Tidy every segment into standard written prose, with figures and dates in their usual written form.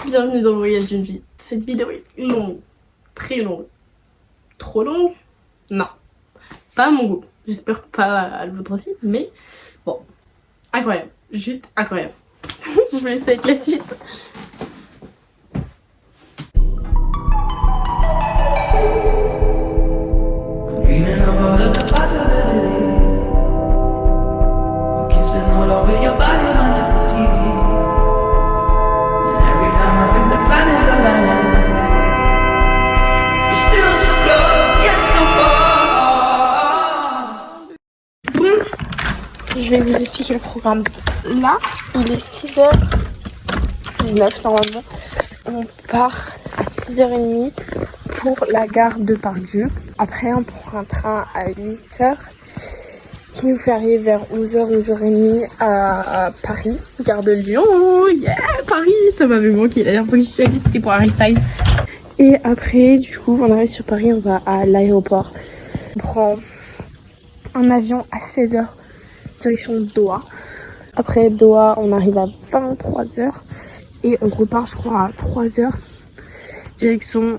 Bienvenue dans le voyage d'une vie. Cette vidéo est longue, très longue. Trop longue? Non, pas à mon goût. J'espère pas à le vôtre aussi, mais bon, incroyable, juste incroyable. Je vous laisse avec la suite. Dreaming of all of the possibilities. I'm kissing all over your body, wonderful TV. And every time I think the planets are aligning, you're still so close, yet so far. Bon, je vais vous expliquer le programme. Là, il est 6h19 normalement. On part à 6h30 pour la gare de Pardieu. Après, on prend un train à 8h qui nous fait arriver vers 11h, 11h30 à Paris, gare de Lyon. Oh, yeah, Paris, ça m'avait manqué. La dernière fois que j'y suis allée, c'était pour Harry Styles. Et après, du coup, on arrive sur Paris, on va à l'aéroport. On prend un avion à 16h, direction Doha. Après Doha, on arrive à 23h et on repart, je crois, à 3h, direction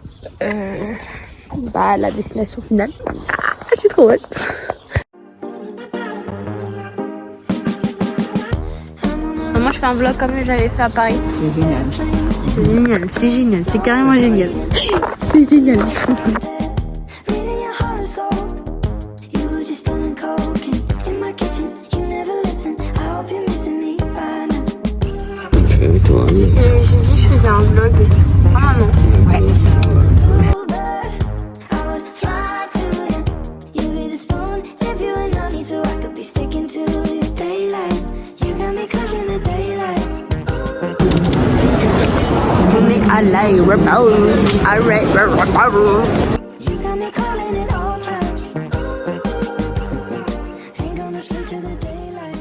la destination finale. Ah, je suis trop hâte. Moi, je fais un vlog comme j'avais fait à Paris. C'est génial. C'est génial, c'est génial, c'est carrément génial. C'est génial. Reading your horoscope, you were just doing coke in my kitchen. You never listen. I hope you're missing me by now. J'ai dit, Je faisais un vlog. Ah maman. Ouais. Bluebird, I would fly to you. You'd be the spoon if you were honey, so I could be sticking to your daylight. You got me crushing the daylight. On est à l'aéroport. You got me calling at all times. Ain't gonna sleep till the daylight.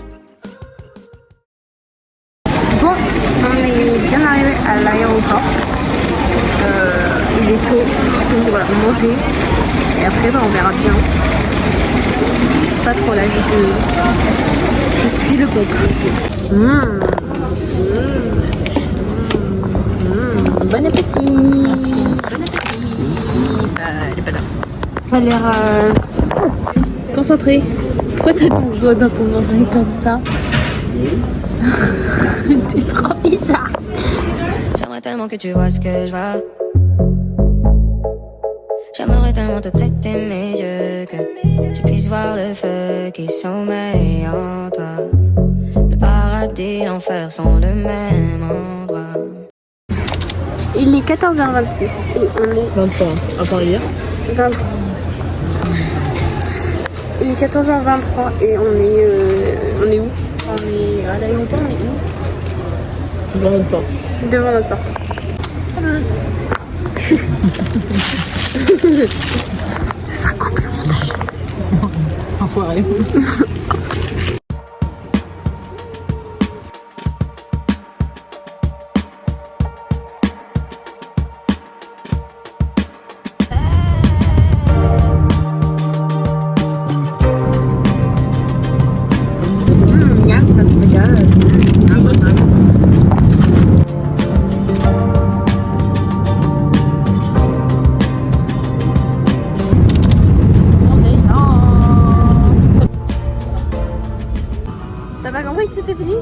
Bon, on est bien arrivé à l'aéroport. Il est tôt, donc on va manger. Et après, on verra bien. Je sais pas trop là, je suis le compte. Bon appétit. Bon appétit. Elle est pas là. Ça a l'air concentré. Pourquoi t'as ton doigt dans ton oreille comme ça? T'es trop bizarre. J'aimerais tellement que tu vois ce que je vois. J'aimerais tellement te prêter mes yeux, que tu puisses voir le feu qui sommeille en toi. Le paradis et l'enfer sont le même endroit. Il est 14h26 et on est 23 à Paris. 23. Il est 14h23 et on est où? On est à l'aéroport, on est où? Devant notre porte. Devant notre porte. Ça sera coupé au montage. Enfoiré. T'as pas compris que c'était fini?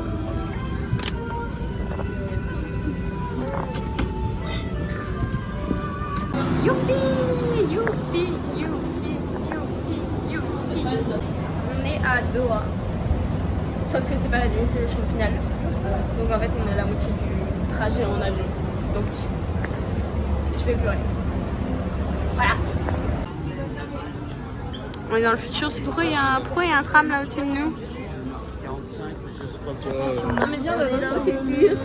Youpi, youpi, youpi, youpi, youpi. On est à Doha. Sauf que c'est pas la destination finale. Donc en fait on est à la moitié du trajet en avion. Donc je vais pleurer. Voilà. On est dans le futur, c'est pourquoi il y a un tram là au-dessus de nous? Non mais viens, on est dans le futur.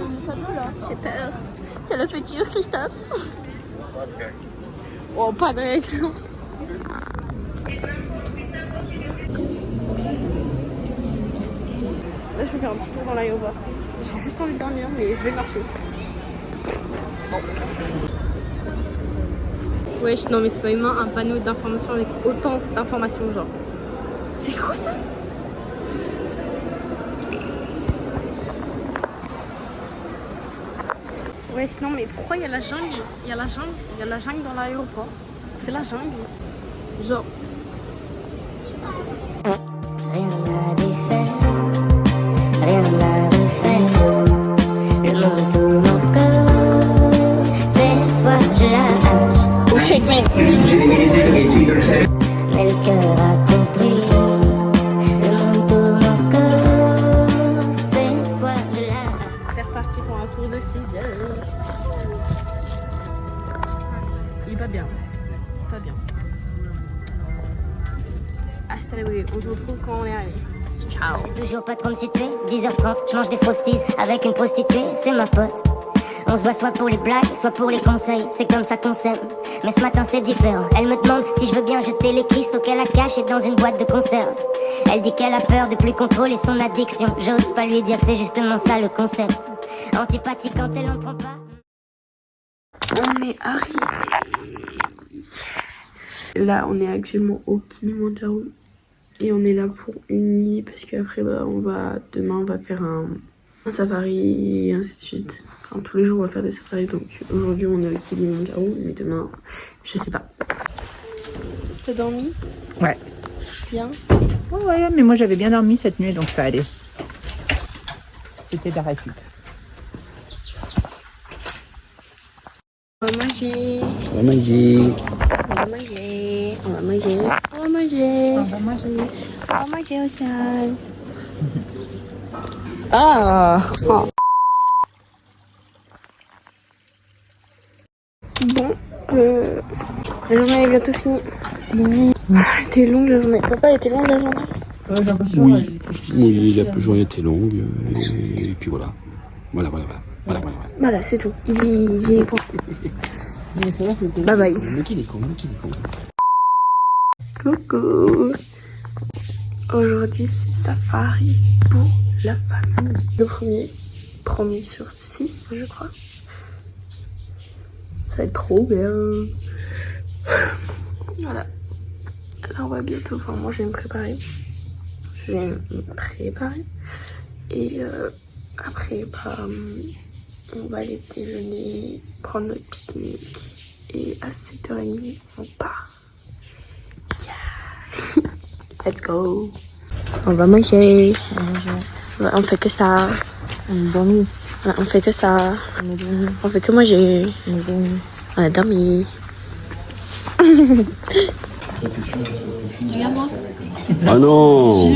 J'ai peur. C'est le futur, Christophe. Oh, pas de réaction. Là, je vais faire un petit tour dans l'aéroport. J'ai juste envie de dormir, mais je vais marcher. Bon. Wesh, non mais c'est pas humain, un panneau d'information avec autant d'informations, genre. C'est quoi ça? Ouais, sinon, mais pourquoi il y a la jungle? Il y a la jungle, il y a la jungle dans l'aéroport. C'est la jungle. Genre. Rien n'a défait, rien n'a refait. Le monde tourne encore, cette fois je lâche. Oh shit, man. Mais le cœur a compris, le monde tourne encore, cette fois je lâche. C'est reparti pour un tour de 6 heures. Il est pas bien. Pas bien. Hasta luego. On se retrouve quand on est arrivé. Ciao. Je sais toujours pas trop me situer, 10h30, je mange des frosties avec une prostituée, c'est ma pote. On se voit soit pour les blagues, soit pour les conseils, c'est comme ça qu'on s'aime. Mais ce matin c'est différent, elle me demande si je veux bien jeter les cristaux qu'elle a cachés dans une boîte de conserve. Elle dit qu'elle a peur de plus contrôler son addiction, j'ose pas lui dire que c'est justement ça le concept. Antipathique quand elle en prend pas. On est arrivé. Là, on est actuellement au Kilimandjaro. Et on est là pour une nuit parce qu'après, demain, on va faire un safari et ainsi de suite. Enfin, tous les jours, on va faire des safaris. Donc aujourd'hui, on est au Kilimandjaro, mais demain, je sais pas. T'as dormi? Ouais. Bien? Ouais, mais moi j'avais bien dormi cette nuit, donc ça allait. C'était de la récup. On va manger. On va manger. On va manger. On va manger. On va manger. On va manger. On va manger au sol. Ah! Oh. Bon, la journée est bientôt finie. Oui. Elle était longue la journée. Papa, elle était longue la journée. Oui, la journée était longue et puis voilà. Voilà. Voilà, c'est tout. Il est bon. Bye bye. Mais qu'il est con. Coucou. Aujourd'hui, c'est safari pour la famille. Le premier sur 6, je crois. Ça va être trop bien. Voilà. Là, on va bientôt. Enfin, moi, je vais me préparer. Et après, on va aller déjeuner, prendre notre pique-nique. Et à 7h30, on part. Yeah. Let's go. On va manger. On fait que ça. On a dormi. On fait que ça. On a dormi. On fait que manger. On a dormi. On a dormi. Regarde-moi. Ah non!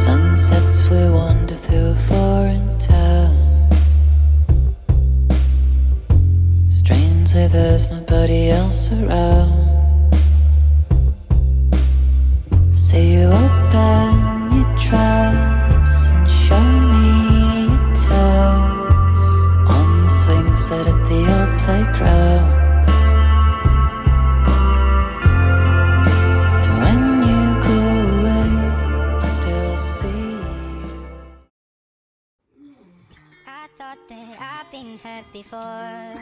Sunsets we wander through a foreign town. Strangely there's nobody else around. So you open your dress and show me your toes on the swing set at the old playground. And when you go away I still see you. I thought that I've been hurt before,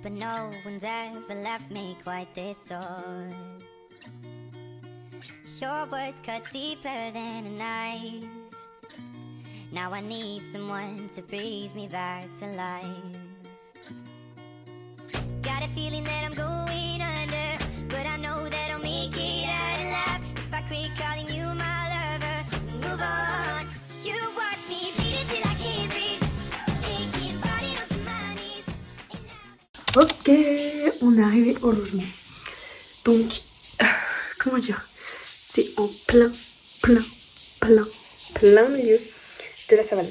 but no one's ever left me quite this sore. Your words cut deeper than a knife. Now I need someone to breathe me back to life. Got a feeling that I'm going under, but I know that I'll make it out alive if I quit calling you my lover and move on. You watch me bleed till I can't breathe, shaking, falling onto my knees. Ok, on est arrivé au logement. Donc, comment dire, c'est en plein milieu de la savane.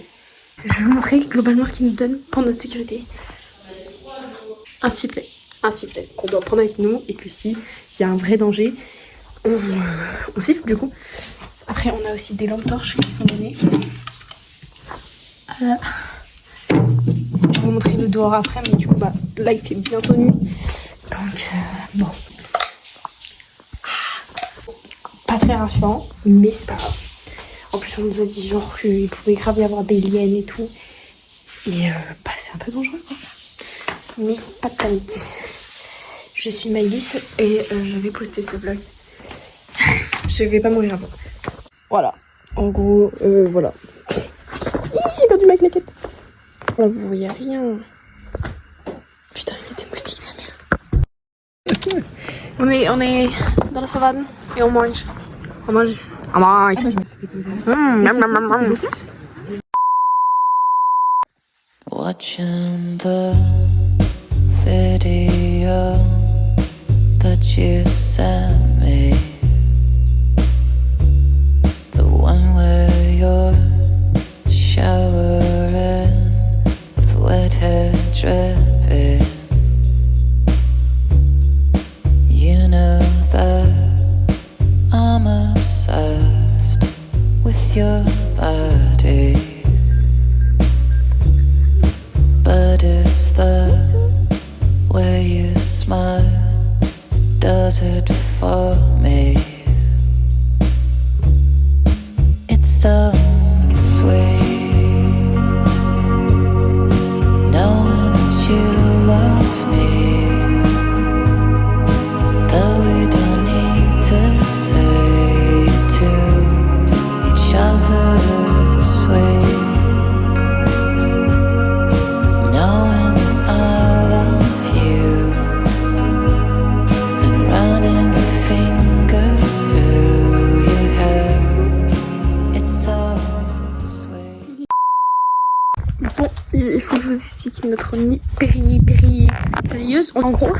Je vais vous montrer globalement ce qu'ils nous donnent pour notre sécurité. Un sifflet qu'on doit prendre avec nous et que si il y a un vrai danger, on siffle du coup. Après, on a aussi des lampes torches qui sont données. Je vais vous montrer le dehors après, mais du coup, là il fait bientôt nuit. Donc, bon, pas très rassurant, mais c'est pas grave. En plus, on nous a dit genre qu'il pouvait grave y avoir des liens et tout. Et bah, c'est un peu dangereux quoi. Mais pas de panique. Je suis Maëlys et je vais poster ce vlog. Je vais pas mourir avant. Voilà. En gros, voilà. J'ai perdu ma claquette. Là, vous voyez rien. Putain, il y a des moustiques, sa mère. On est dans la savane et on mange. On mange. On mange. Ah, moi, je me suis posé. Watching the video that you sent me, the one where you're showering with wet hair dripping. You know that I'm obsessed with your body. But it's the way you smile that does it for me. It's so sweet knowing that you love me, though we don't need to say it to each other. Sweet. Bon, il faut que je vous explique notre nuit périlleuse. En gros,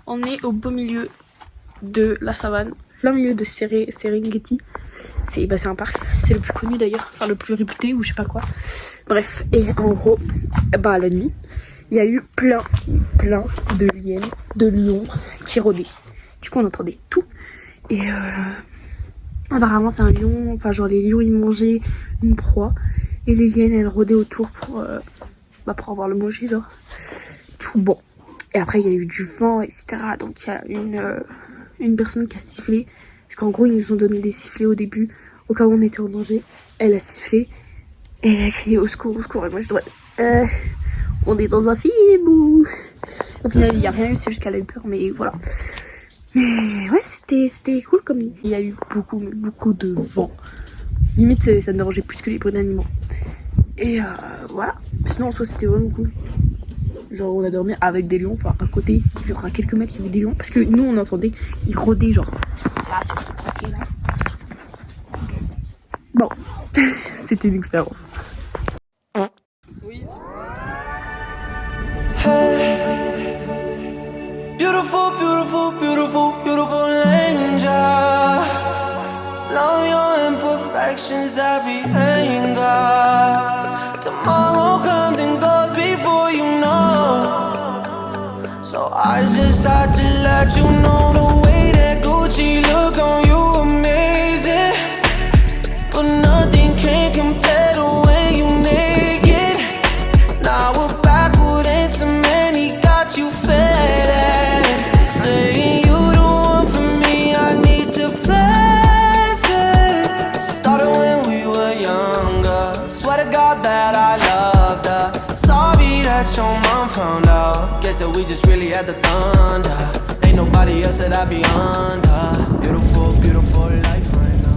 on est au beau milieu de la savane, plein milieu de Serengeti. C'est un parc, c'est le plus connu d'ailleurs, enfin le plus réputé ou je sais pas quoi. Bref, et en gros, bah la nuit, il y a eu plein de lions, de lions qui rôdaient. Du coup, on entendait tout. Et apparemment, c'est un lion, enfin genre les lions ils mangeaient une proie. Et les hyènes, elles rôdaient autour pour avoir le manger, genre. Tout bon. Et après, il y a eu du vent, etc. Donc, il y a une personne qui a sifflé. Parce qu'en gros, ils nous ont donné des sifflets au début, au cas où on était en danger. Elle a sifflé. Et elle a crié au secours, au secours. Et moi, je dis, on est dans un film ou... Au final, il n'y a rien eu, c'est juste qu'elle a eu peur, mais voilà. Mais ouais, c'était cool comme... Il y a eu beaucoup de vent. Limite, ça me dérangeait plus que les bruits d'animaux. Et voilà. Sinon, en soi, c'était vraiment cool. Genre, on a dormi avec des lions. Enfin, à côté, genre à quelques mètres, il y avait des lions. Parce que nous, on entendait, ils rôdaient, genre, là, sur ce côté, là. Bon, c'était une expérience. Oui. Hey, beautiful, beautiful, beautiful, beautiful angel. Love your imperfections, every anger. Tomorrow comes and goes before you know. So I just had to let you know the way that Gucci look on you amazing. But nothing can compare the way you naked. Now we're backward into many, got you fed. Saying you the one for me, I need to flex it. Started when we were younger. Swear to God that I loved her. Sorry that your mom found out. Guess that we just really had the thunder. Ain't nobody else that I be under. Beautiful, beautiful life right now.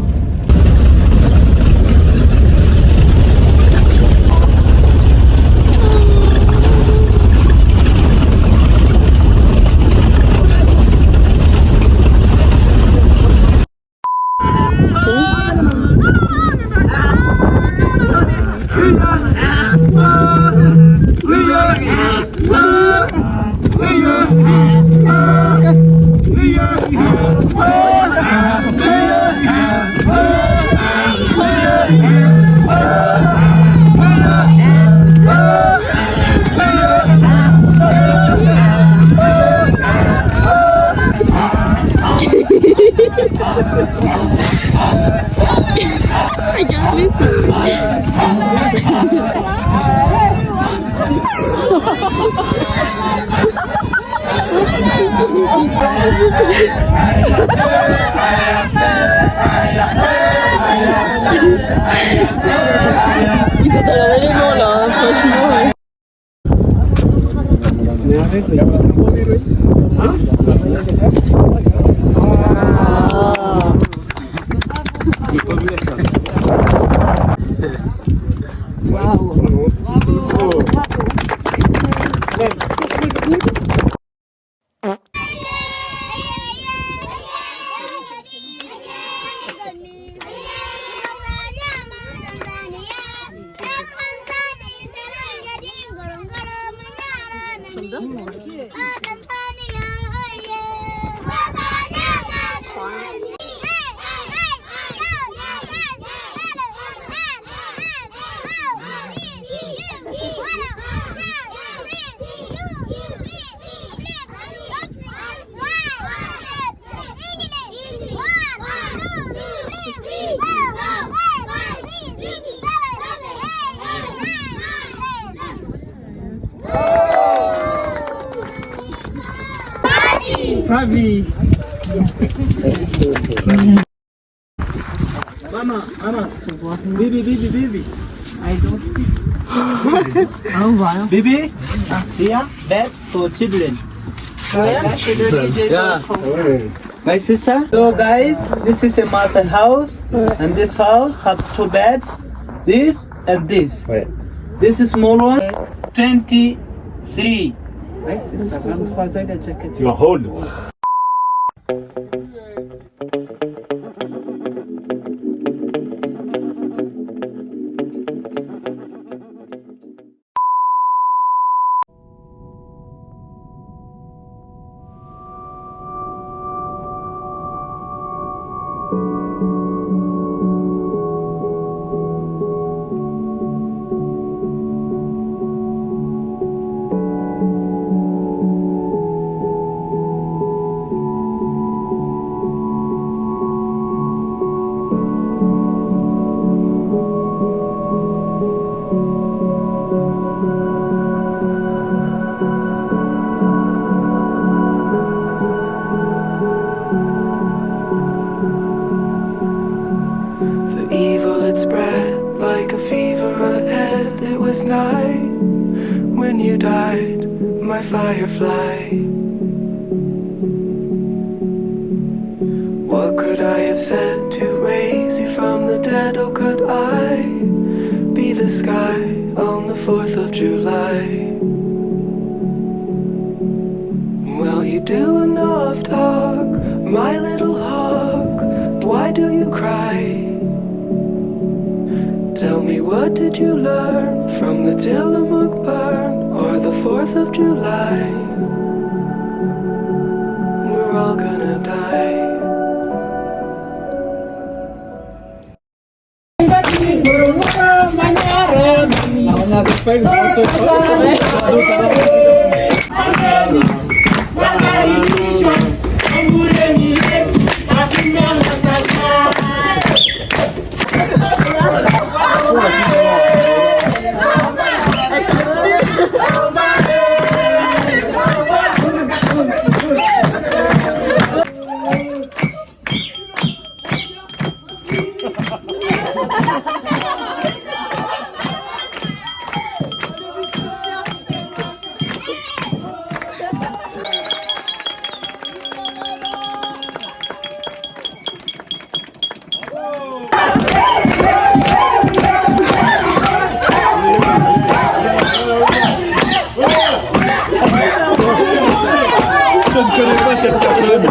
Regardez ça. Ils sont dans l'élément là, franchement. Ravi. Mama, baby. I don't see. Baby, here, bed for children. Yeah. My sister. So guys, this is a master house, and this house have 2 beds. This and this. This is small one. 23. Ouais, c'est ça, 23 ans, la jaquette. Tu vas hold. Night when you died, my firefly. What could I have said to raise you from the dead? Oh, could I be the sky on the 4th of July? Well, you do enough talk, my little hawk. Why do you cry? Tell me, what did you learn from the Tillamook burn or the 4th of July? We're all gonna die. Je ne connais pas cette personne.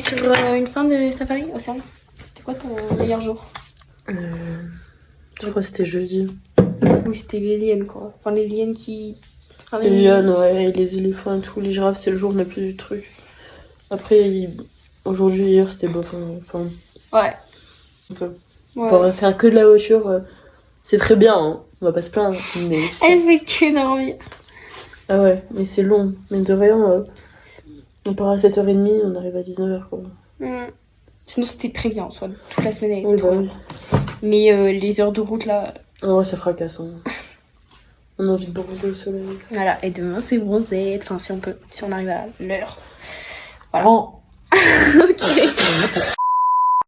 sur une fin de safari au Océane. C'était quoi ton meilleur jour? Je crois que c'était jeudi. Oui, c'était les lions quoi. Enfin les lions qui... Enfin, Les lions, ouais, et les éléphants et tout. Les girafes, c'est le jour le plus du truc. Après, aujourd'hui, hier, c'était bof. Enfin, ouais. un peu. Ouais. Pour faire que de la voiture, c'est très bien, hein. On va pas se plaindre. Mais... Elle fait que dormir. Ah ouais, mais c'est long. Mais de rien, on part à 7h30, on arrive à 19h quoi. Sinon c'était très bien en soi, toute la semaine elle était Oui, trop bah bien. oui. Mais les heures de route là... Ah ouais, ça fracasse. Hein. On a envie de bronzer au soleil. Voilà, et demain c'est bronzé, enfin si on peut, si on arrive à l'heure. Voilà. Oh. Ok.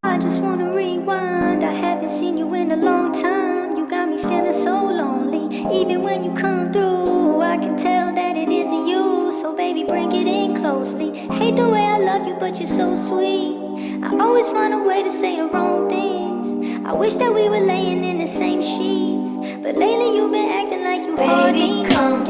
I just wanna rewind. I haven't seen you in a long time. You got me feeling so lonely. Even when you come through, I can tell that it isn't you. So baby, bring it in closely. Hate the way I love you, but you're so sweet. I always find a way to say the wrong things. I wish that we were laying in the same sheets, but lately you've been acting like you hardly come.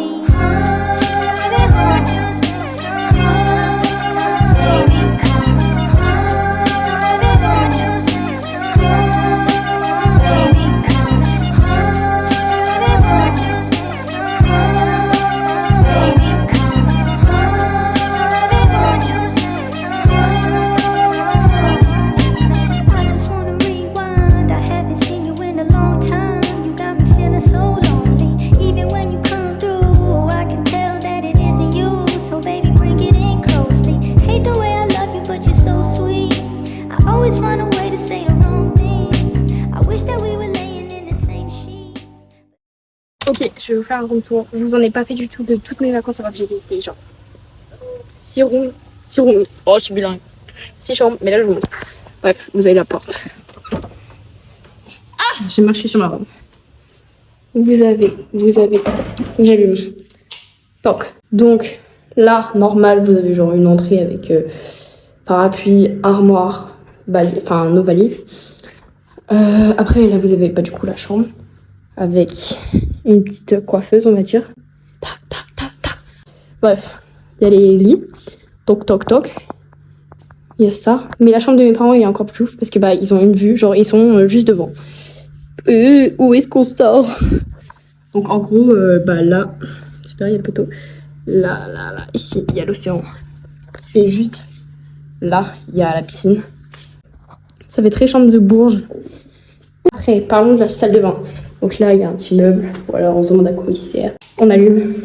Ok, je vais vous faire un room tour. Je vous en ai pas fait du tout de toutes mes vacances alors que j'ai visité genre 6 rooms. Oh, je suis bilingue. 6 chambres, mais là je vous montre. Bref, vous avez la porte. Ah, j'ai marché sur ma robe. Vous avez, j'allume. Donc là, normal, vous avez genre une entrée avec parapluie, armoire, enfin nos valises. Après là, vous avez pas du coup la chambre avec une petite coiffeuse, on va dire. Tac, tac, tac, tac. Bref, il y a les lits. Toc, toc, toc. Il y a ça. Mais la chambre de mes parents, il est encore plus ouf parce que ils ont une vue, genre ils sont juste devant. Où est-ce qu'on sort? Donc en gros, là, super, il y a le poteau. Là, ici, il y a l'océan. Et juste là, il y a la piscine. Ça fait très chambre de Bourges. Après, parlons de la salle de bain. Donc là, il y a un petit meuble. Voilà, on se demande à quoi il sert. On allume.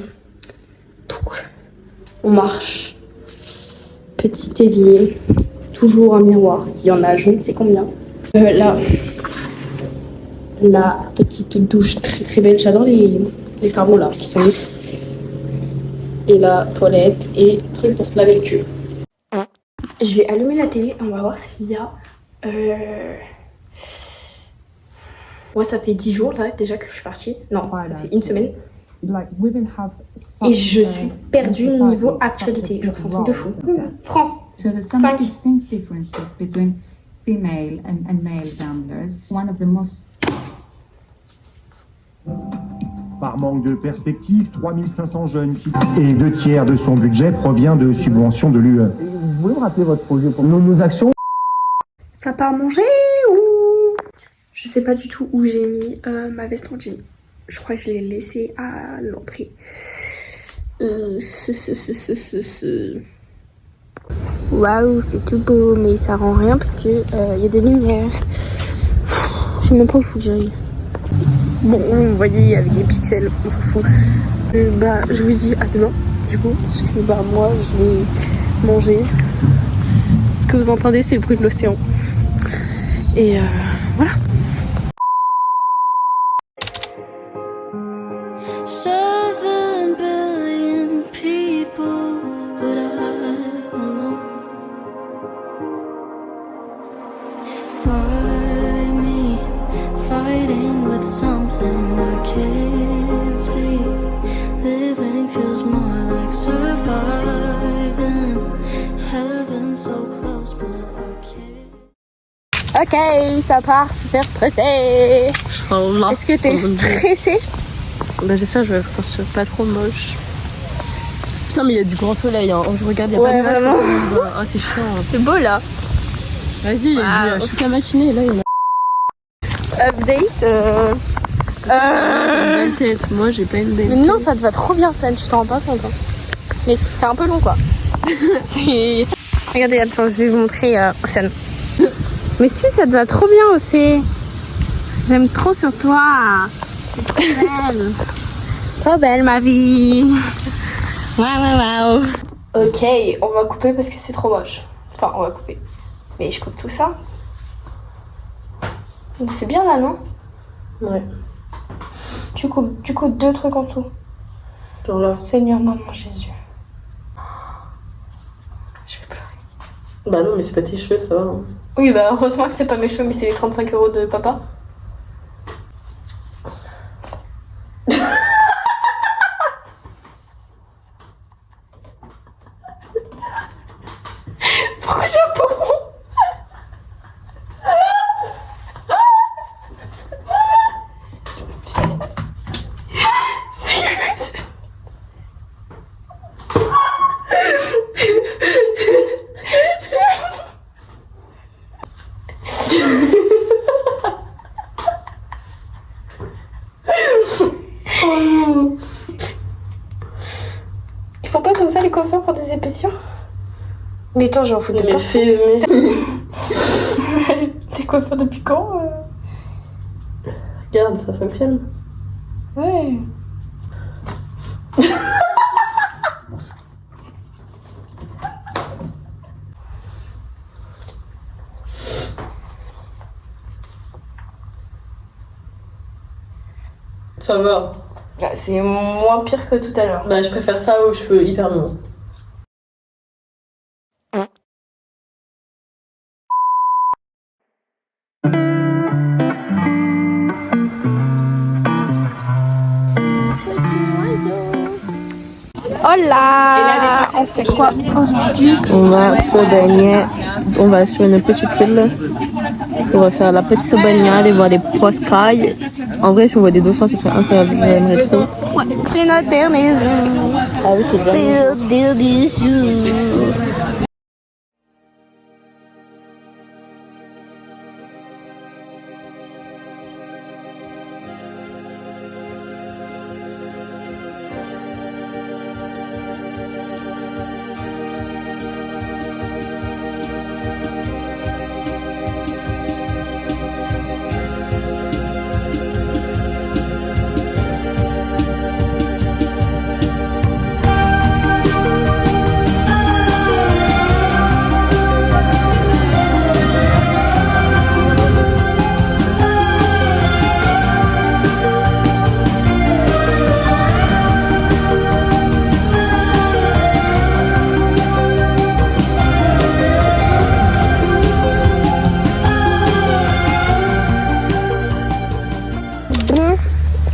On marche. Petit évier. Toujours un miroir. Il y en a je ne sais combien. Là, la petite douche très très belle. J'adore les carreaux là qui sont lisses. Et la toilette et truc pour se laver le cul. Je vais allumer la télé. On va voir s'il y a... Moi, ça fait 10 jours là déjà que je suis partie. Non, ça fait une semaine. Et je suis perdue niveau actualité. Genre, c'est un truc de fou. France. 5. Par manque de perspective, 3500 jeunes quittent. Et 2/3 de son budget provient de subventions de l'UE. Vous pouvez me rappeler votre projet pour nos actions? Ça part manger ou... Je sais pas du tout où j'ai mis ma veste en jean. Je crois que je l'ai laissée à l'entrée. Waouh, c'est tout beau, mais ça rend rien parce que y a des lumières. Je sais même pas où il faut que j'aille. Bon, vous voyez avec des pixels, on s'en fout. Je vous dis à demain, du coup, parce que moi je vais manger. Ce que vous entendez, c'est le bruit de l'océan. Et voilà. 7 billion people, but I'm alone. Why me fighting with something I can't see? Living feels more like surviving. Heaven so close, but I can't. Ok, ça part super stressé. Est-ce que t'es stressé? J'espère que je vais ressortir pas trop moche. Putain, mais il y a du grand soleil, hein. On se regarde, il y a Ouais, pas de nuages. vraiment. Oh, c'est chiant. C'est beau là. Vas-y, Wow. toute la matinée, là, il y a Update. une belle tête. Moi, j'ai pas une belle Mais non, ça te va trop bien, ça, tu t'en rends pas compte. Hein. Mais c'est un peu long, quoi. C'est... Regardez, attends, je vais vous montrer scène. Mais si, ça te va trop bien aussi. J'aime trop sur toi. C'est trop belle. Trop belle, ma vie. Waouh. Ok, on va couper parce que c'est trop moche. Enfin, on va couper. Mais je coupe tout ça. C'est bien là, non? Ouais. Tu coupes 2 trucs en dessous. Genre là. Seigneur, maman, Jésus. Je vais pleurer. Bah non, mais c'est pas tes cheveux, ça va. Hein. Oui, bah heureusement que c'est pas mes cheveux, mais c'est les 35 € de papa. Pourquoi j'ai un poumon? Ils font pas comme ça les coiffeurs pour des épaisseurs? Mais attends, j'en fous de Mais pas. fais. T'es coiffeur depuis quand Regarde, ça fonctionne. Ouais. Ça va. Ah, c'est moins pire que tout à l'heure. Bah, je préfère ça aux cheveux hyper longs. Hola. On fait quoi aujourd'hui? On va se baigner. On va sur une petite île. On va faire la petite baignade et voir des poiscailles. En vrai, si on voit des dauphins, ça serait incroyable. J'aimerais trop. Ouais, c'est notre dernier jour. Ah oui, c'est le dernier. C'est notre dernier jour.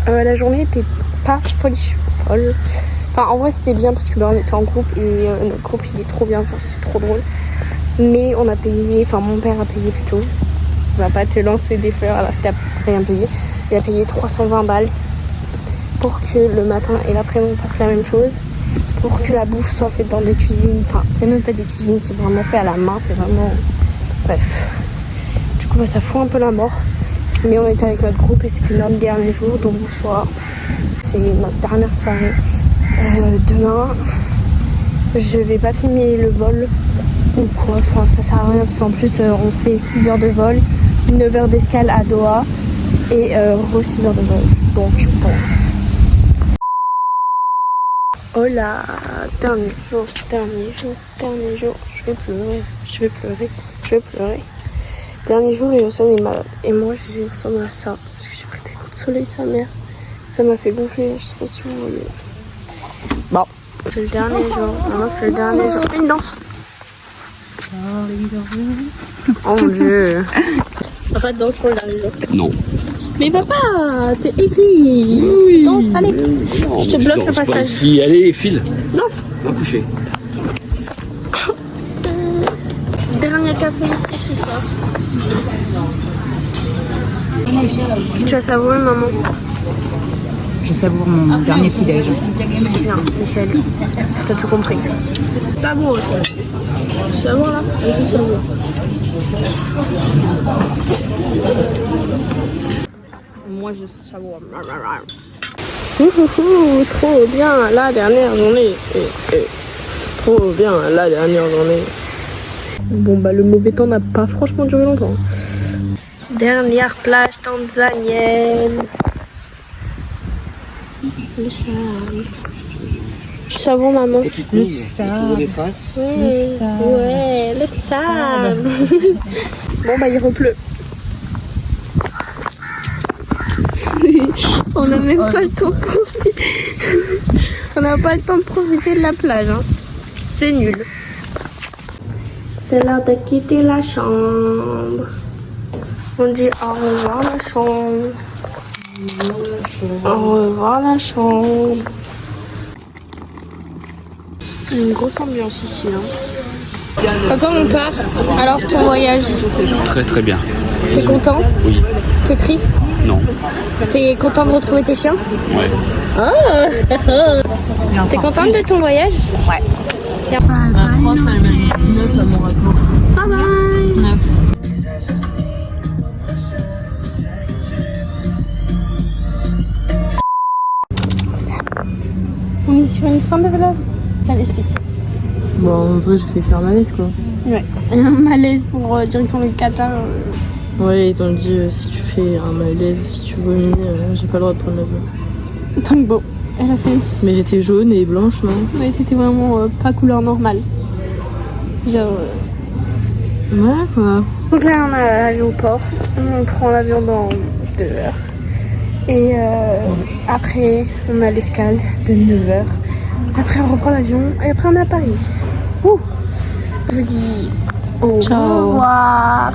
La journée était pas folle. Enfin, en vrai, c'était bien parce que on était en groupe et notre groupe il est trop bien. Enfin, c'est trop drôle. Mais on a payé, enfin, mon père a payé plutôt. On va pas te lancer des fleurs alors que t'as rien payé. Il a payé 320 balles pour que le matin et l'après-midi on fasse la même chose. Pour que la bouffe soit faite dans des cuisines. Enfin, c'est même pas des cuisines, c'est vraiment fait à la main. C'est vraiment. Bref. Du coup, bah, ça fout un peu la mort. Mais on était avec notre groupe et c'était notre dernier jour, donc bonsoir. C'est notre dernière soirée. Demain, je vais pas filmer le vol ou quoi, enfin ça sert à rien parce qu'en plus on fait 6 heures de vol, 9 heures d'escale à Doha et 6 heures de vol. Donc bon. Oh là, dernier jour. Je vais pleurer. Dernier jour et Ossane est malade. Et moi j'ai ressemblé à ça. Parce que j'ai pris des coups de soleil, sa mère. Ça m'a fait gonfler, je sais pas si vous voyez. Bon, c'est le dernier jour. Maintenant c'est le dernier jour. Une danse. Oh mon dieu. Papa danse pour le dernier jour. Non. Mais papa, t'es aigri. Oui. Danse, allez. Je te bloque le passage. Si, allez, file. Danse. Va coucher. Dernier café ici, Christophe. Tu as savouré, maman? Je savoure mon dernier petit-déj. C'est bien, nickel. T'as tout compris. Savoure aussi. Savoure là. Vas-y, savoure. Moi je savoure. Trop bien la dernière journée. Trop bien la dernière journée. Bon bah le mauvais temps n'a pas franchement duré longtemps. Dernière plage tanzanienne. Le sable. Tu savons maman. Le sable. Des traces. Ouais, Le sable. ouais, le sable. Bon bah il repleut. On n'a même pas le temps de profiter. On n'a pas le temps de profiter de la plage. Hein. C'est nul. C'est l'heure de quitter la chambre. On dit au revoir la chambre. Au revoir la chambre. Une grosse ambiance ici. Hein. Papa, on part. Alors ton voyage, Très très bien. t'es content? Oui. T'es triste? Non. T'es content de retrouver tes chiens? Ouais. Oh. T'es contente de ton voyage? Ouais. Ma prof, elle m'a mis 19 à mon rapport. Bye bye. 19. On est sur une fin de vlog. Tiens, explique. Bon, en vrai, j'ai fait faire malaise quoi. Ouais. Un malaise pour direction le Qatar. Ouais, ils ont dit si tu fais un malaise, si tu vomis, j'ai pas le droit de prendre l'avion. Tango. Elle a fait. Mais j'étais jaune et blanche, non? Ouais, c'était vraiment pas couleur normale. Genre. Ouais, quoi. Donc là, on est à l'aéroport. On prend l'avion dans 2 heures. Et après, on a l'escale de 9 heures. Après, on reprend l'avion. Et après, on est à Paris. Ouh. Je vous dis au Ciao. revoir.